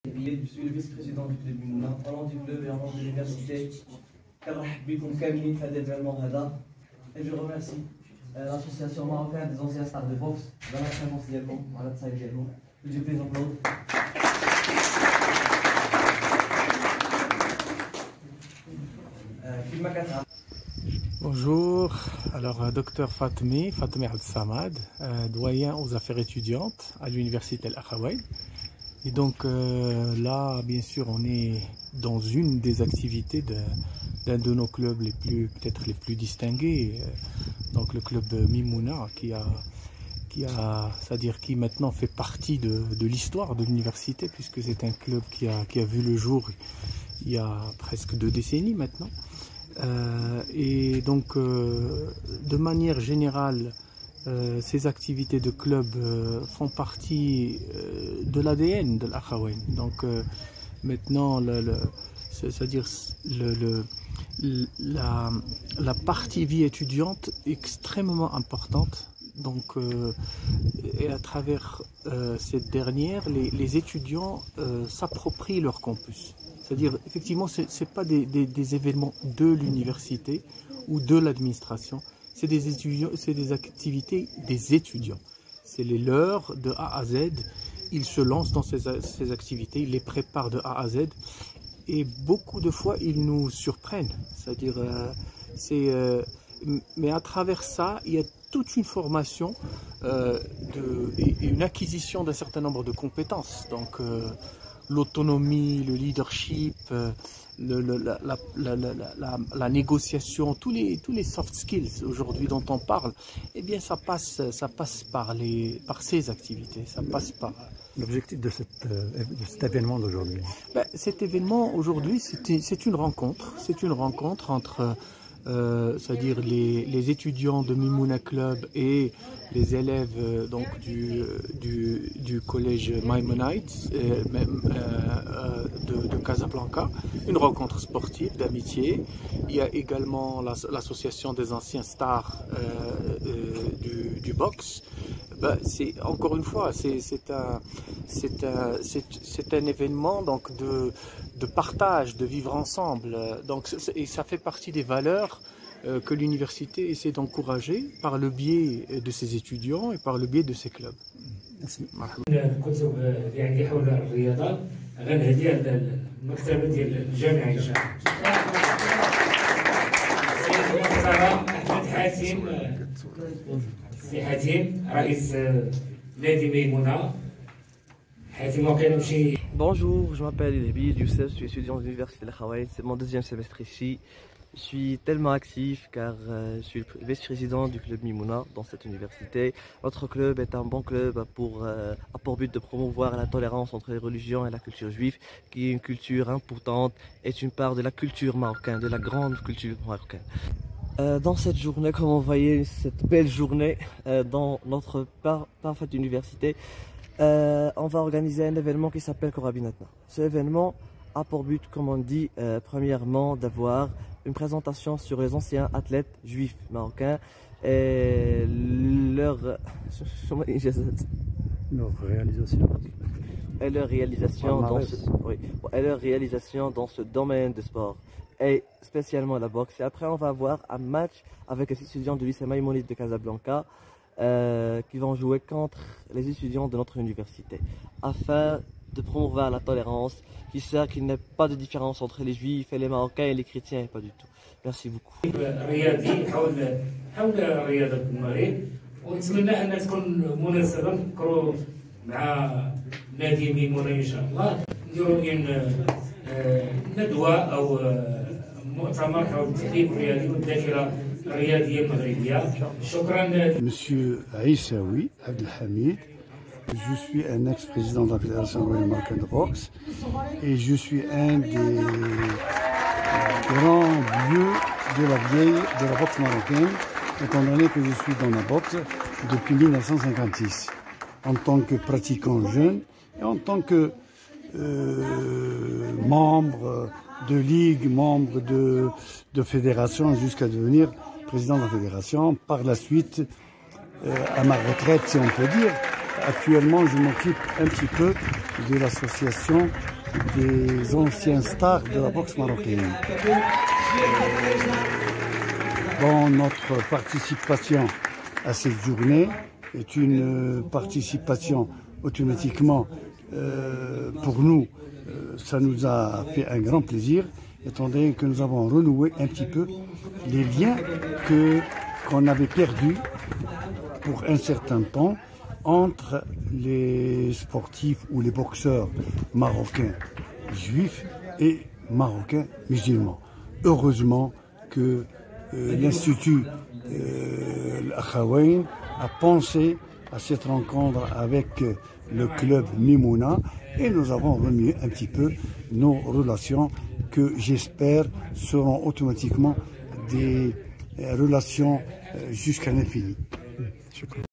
Je suis le vice-président du club Mimouna, au nom du club et au nom de l'université. Et je remercie l'association marocaine des anciens stars de boxe, dans la présence également, à la salle également. Je vous applaudis. Bonjour, alors Dr Fatmi Al-Samad, doyen aux affaires étudiantes à l'université Al-Akhawaï. Et donc là, bien sûr, on est dans une des activités d'un de nos clubs peut-être les plus distingués, donc le club Mimouna, qui maintenant fait partie de l'histoire de l'université, puisque c'est un club qui a vu le jour il y a presque 2 décennies maintenant. Et donc de manière générale, ces activités de club font partie de l'ADN de l'Akhawaïn. Donc maintenant, c'est-à-dire la partie vie étudiante est extrêmement importante. Donc, et à travers cette dernière, les étudiants s'approprient leur campus. C'est-à-dire, effectivement, ce n'est pas des événements de l'université ou de l'administration, c'est des activités des étudiants. C'est les leurs de A à Z. Ils se lancent dans ces activités, ils les préparent de A à Z. Et beaucoup de fois, ils nous surprennent. C'est-à-dire, mais à travers ça, il y a toute une formation et une acquisition d'un certain nombre de compétences. Donc, l'autonomie, le leadership, la négociation, tous les soft skills aujourd'hui dont on parle, eh bien ça passe par ces activités, ça passe par... L'objectif de cet événement d'aujourd'hui? Cet événement aujourd'hui, c'est une rencontre entre c'est-à-dire les étudiants de Mimouna Club et les élèves donc du collège Maimonite de Casablanca, une rencontre sportive d'amitié. Il y a également l'association des anciens stars du boxe. Encore une fois, c'est un événement donc de partage, de vivre ensemble. Donc, et ça fait partie des valeurs que l'université essaie d'encourager par le biais de ses étudiants et par le biais de ses clubs. Merci. الكتب اللي عندي حول الرياضه غنهديها للمكتبه ديال الجامعه ان شاء الله. سيد المحترم احمد حاتم سي حاتم رئيس نادي ميمونه. حاتم واقيلا مشي. Bonjour, je m'appelle Elbi Youssef, je suis étudiant de l'université Al-Akhawaïn, c'est mon 2e semestre ici. Je suis tellement actif car je suis le vice-président du club Mimouna dans cette université. Notre club est un bon club a pour but de promouvoir la tolérance entre les religions et la culture juive, qui est une culture importante, est une part de la culture marocaine, de la grande culture marocaine. Dans cette journée, comme vous voyez, cette belle journée dans notre parfaite université, on va organiser un événement qui s'appelle Korabinatna. Ce événement a pour but, comme on dit, premièrement d'avoir une présentation sur les anciens athlètes juifs marocains et leur réalisation dans ce domaine de sport et spécialement la boxe. Et après on va avoir un match avec les étudiants du lycée Maimonide de Casablanca qui vont jouer contre les étudiants de notre université afin de promouvoir la tolérance, qui sert qu'il n'y ait pas de différence entre les juifs et les marocains et les chrétiens, pas du tout. Merci beaucoup. ونتمنى ان تكون مناسبه نفكروا مع نادي ميمونه ان شاء الله نديروا ندوه او مؤتمر حول التحليل الرياضي والذاكره الرياضيه المغربيه. شكرا. Monsieur Aïssaoui Abdelhamid, je suis un ex-président de la Fédération marocaine de boxe et je suis un des grands vieux de la boxe marocaine, étant donné que je suis dans la boxe depuis 1956, en tant que pratiquant jeune et en tant que membre de ligue, membre de fédération, jusqu'à devenir président de la fédération. Par la suite, à ma retraite, si on peut dire, actuellement, je m'occupe un petit peu de l'association des anciens stars de la boxe marocaine. Bon, notre participation à cette journée est une participation automatiquement, pour nous, ça nous a fait un grand plaisir, étant donné que nous avons renoué un petit peu les liens qu'on avait perdus pour un certain temps entre les sportifs ou les boxeurs marocains juifs et marocains musulmans. Heureusement que l'Institut Al-Akhawayn a pensé à cette rencontre avec le club Mimouna et nous avons remis un petit peu nos relations que j'espère seront automatiquement des relations jusqu'à l'infini.